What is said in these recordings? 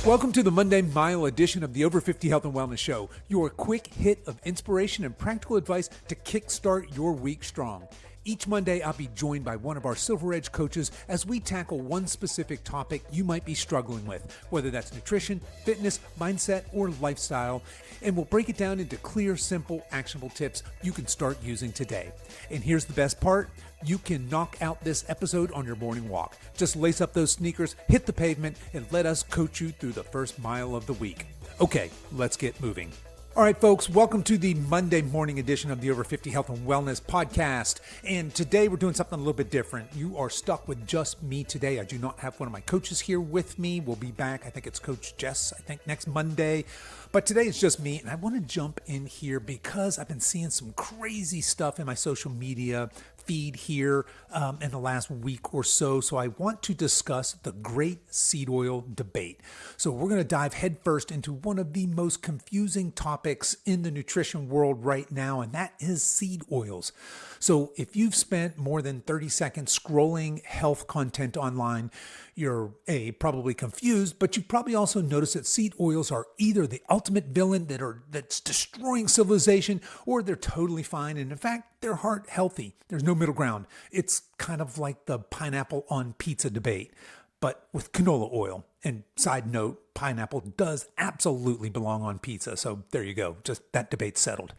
Welcome to the Monday Mile edition of the Over 50 Health and Wellness Show, your quick hit of inspiration and practical advice to kickstart your week strong. Each Monday, I'll be joined by one of our Silver Edge coaches as we tackle one specific topic you might be struggling with, whether that's nutrition, fitness, mindset, or lifestyle, and we'll break it down into clear, simple, actionable tips you can start using today. And here's the best part. You can knock out this episode on your morning walk. Just lace up those sneakers, hit the pavement, and let us coach you through the first mile of the week. Okay, let's get moving. All right, folks, welcome to the Monday morning edition of the Over 50 Health and Wellness podcast. And today we're doing something a little bit different. You are stuck with just me today. I do not have one of my coaches here with me. We'll be back. I think it's Coach Jess, next Monday. But today it's just me, and I want to jump in here because I've been seeing some crazy stuff in my social media feed here in the last week or so. So I want to discuss the great seed oil debate. So we're going to dive headfirst into one of the most confusing topics in the nutrition world right now, and that is seed oils. So if you've spent more than 30 seconds scrolling health content online, you're probably confused, but you probably also noticed that seed oils are either the ultimate villain that's destroying civilization, or they're totally fine. And in fact, they're heart healthy. There's no middle ground. It's kind of like the pineapple on pizza debate, but with canola oil. And side note, pineapple does absolutely belong on pizza. So there you go. Just that debate settled.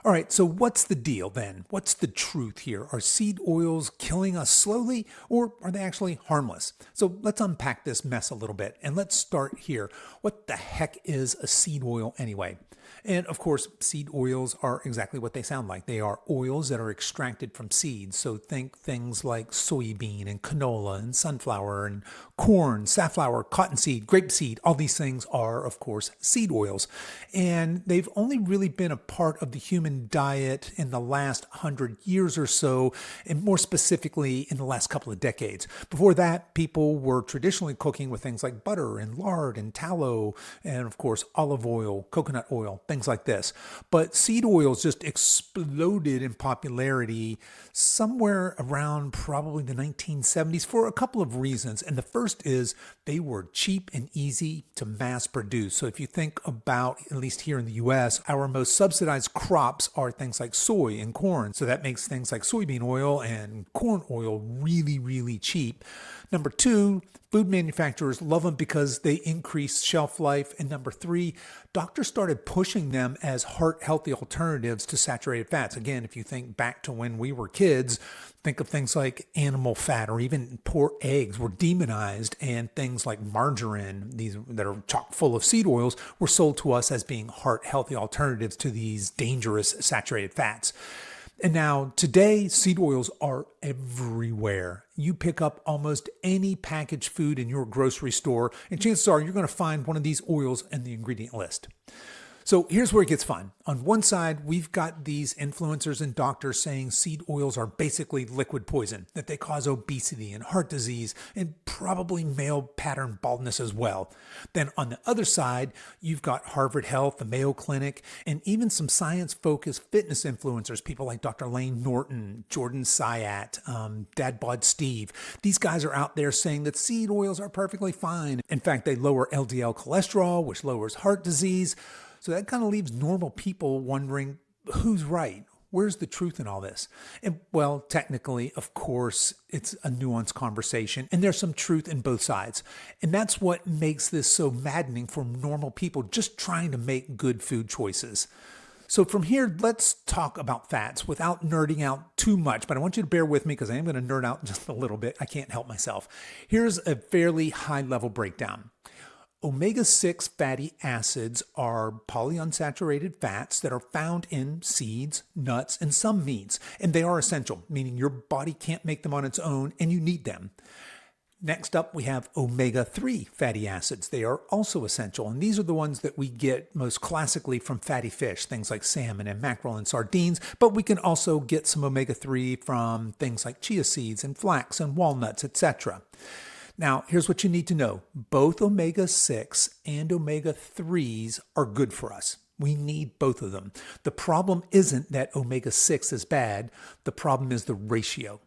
All right. So what's the deal then? What's the truth here? Are seed oils killing us slowly, or are they actually harmless? So let's unpack this mess a little bit, and let's start here. What the heck is a seed oil anyway? And of course, seed oils are exactly what they sound like. They are oils that are extracted from seeds. So think things like soybean and canola and sunflower and corn, safflower, cottonseed, grapeseed. All these things are, of course, seed oils. And they've only really been a part of the human diet in the last 100 years or so, and more specifically in the last couple of decades. Before that, people were traditionally cooking with things like butter and lard and tallow and, of course, olive oil, coconut oil, things like this. But seed oils just exploded in popularity somewhere around probably the 1970s for a couple of reasons. And the first is they were cheap and easy to mass produce. So if you think about, at least here in the US, our most subsidized crops are things like soy and corn. So that makes things like soybean oil and corn oil really, really cheap. Number two, food manufacturers love them because they increase shelf life. And number three, doctors started pushing them as heart-healthy alternatives to saturated fats. Again, if you think back to when we were kids, think of things like animal fat or even poor eggs were demonized, and things like margarine, these that are chock full of seed oils, were sold to us as being heart-healthy alternatives to these dangerous saturated fats. And now today, seed oils are everywhere. You pick up almost any packaged food in your grocery store, and chances are you're going to find one of these oils in the ingredient list. So here's where it gets fun. On one side, we've got these influencers and doctors saying seed oils are basically liquid poison, that they cause obesity and heart disease and probably male pattern baldness as well. Then on the other side, you've got Harvard Health, the Mayo Clinic, and even some science-focused fitness influencers, people like Dr. Lane Norton, Jordan Syatt, Dad Bod Steve. These guys are out there saying that seed oils are perfectly fine. In fact, they lower LDL cholesterol, which lowers heart disease. So that kind of leaves normal people wondering, who's right? Where's the truth in all this? And well, technically, of course, it's a nuanced conversation, and there's some truth in both sides. And that's what makes this so maddening for normal people just trying to make good food choices. So from here, let's talk about fats without nerding out too much, but I want you to bear with me because I am going to nerd out just a little bit. I can't help myself. Here's a fairly high-level breakdown. Omega-6 fatty acids are polyunsaturated fats that are found in seeds, nuts, and some meats, and they are essential, meaning your body can't make them on its own, and you need them. Next up, we have omega-3 fatty acids. They are also essential, and these are the ones that we get most classically from fatty fish, things like salmon and mackerel and sardines, but we can also get some omega-3 from things like chia seeds and flax and walnuts, etc. Now, here's what you need to know. Both omega-6 and omega-3s are good for us. We need both of them. The problem isn't that omega-6 is bad. The problem is the ratio.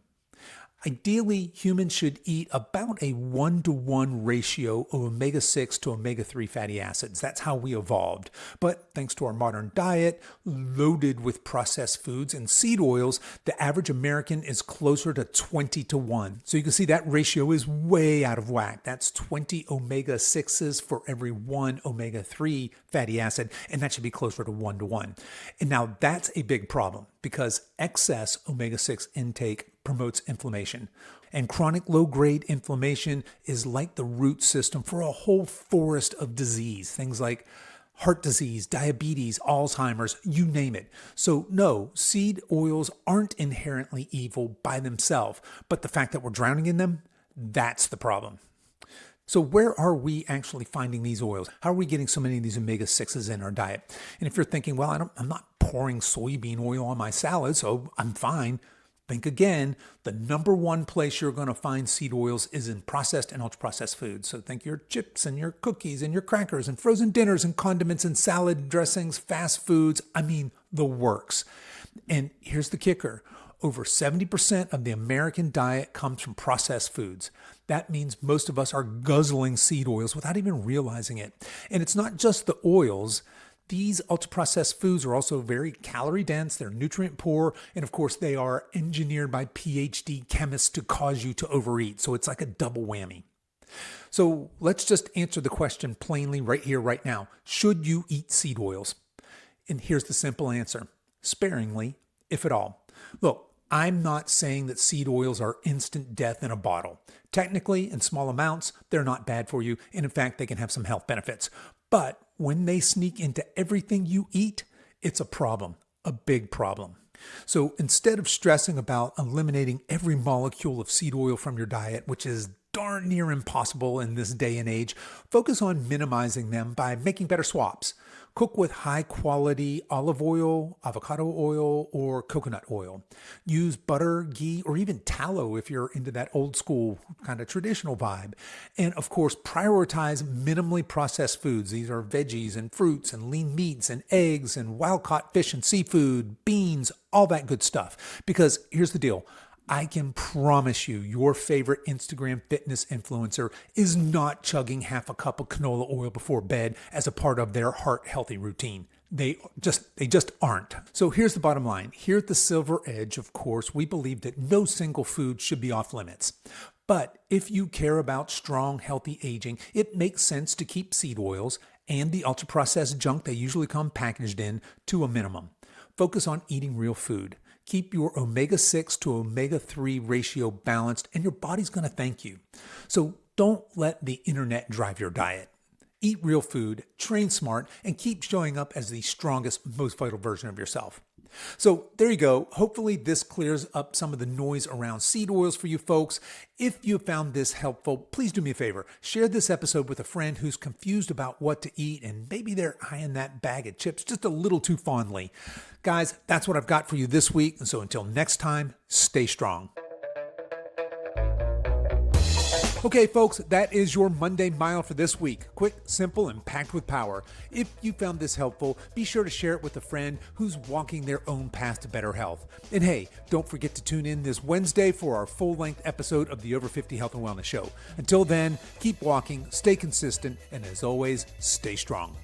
Ideally, humans should eat about a 1-to-1 ratio of omega-6 to omega-3 fatty acids. That's how we evolved. But thanks to our modern diet, loaded with processed foods and seed oils, the average American is closer to 20-to-1. So you can see that ratio is way out of whack. That's 20 omega-6s for every 1 omega-3 fatty acid, and that should be closer to 1-to-1. And now that's a big problem because excess omega-6 intake promotes inflammation. And chronic low-grade inflammation is like the root system for a whole forest of disease, things like heart disease, diabetes, Alzheimer's, you name it. So no, seed oils aren't inherently evil by themselves, but the fact that we're drowning in them, that's the problem. So where are we actually finding these oils? How are we getting so many of these omega-6s in our diet? And if you're thinking, well, I'm not pouring soybean oil on my salad, so I'm fine. Think again, the number one place you're going to find seed oils is in processed and ultra-processed foods. So think your chips and your cookies and your crackers and frozen dinners and condiments and salad dressings, fast foods. I mean, the works. And here's the kicker. Over 70% of the American diet comes from processed foods. That means most of us are guzzling seed oils without even realizing it. And it's not just the oils. These ultra-processed foods are also very calorie dense, they're nutrient poor, and of course they are engineered by PhD chemists to cause you to overeat. So it's like a double whammy. So let's just answer the question plainly right here, right now. Should you eat seed oils? And here's the simple answer. Sparingly, if at all. Look, I'm not saying that seed oils are instant death in a bottle. Technically, in small amounts, they're not bad for you, and in fact, they can have some health benefits. But when they sneak into everything you eat, it's a problem, a big problem. So instead of stressing about eliminating every molecule of seed oil from your diet, which is darn near impossible in this day and age, focus on minimizing them by making better swaps. Cook with high-quality olive oil, avocado oil, or coconut oil. Use butter, ghee, or even tallow if you're into that old-school kind of traditional vibe. And, of course, prioritize minimally processed foods. These are veggies and fruits and lean meats and eggs and wild-caught fish and seafood, beans, all that good stuff. Because here's the deal. I can promise you your favorite Instagram fitness influencer is not chugging half a cup of canola oil before bed as a part of their heart healthy routine. They just aren't. So here's the bottom line. Here at the Silver Edge, of course, we believe that no single food should be off limits. But if you care about strong, healthy aging, it makes sense to keep seed oils and the ultra-processed junk they usually come packaged in to a minimum. Focus on eating real food. Keep your omega-6 to omega-3 ratio balanced, and your body's going to thank you. So don't let the internet drive your diet. Eat real food, train smart, and keep showing up as the strongest, most vital version of yourself. So there you go. Hopefully this clears up some of the noise around seed oils for you folks. If you found this helpful, please do me a favor. Share this episode with a friend who's confused about what to eat and maybe they're eyeing that bag of chips just a little too fondly. Guys, that's what I've got for you this week. And so until next time, stay strong. Okay, folks, that is your Monday Mile for this week. Quick, simple, and packed with power. If you found this helpful, be sure to share it with a friend who's walking their own path to better health. And hey, don't forget to tune in this Wednesday for our full-length episode of the Over 50 Health and Wellness Show. Until then, keep walking, stay consistent, and as always, stay strong.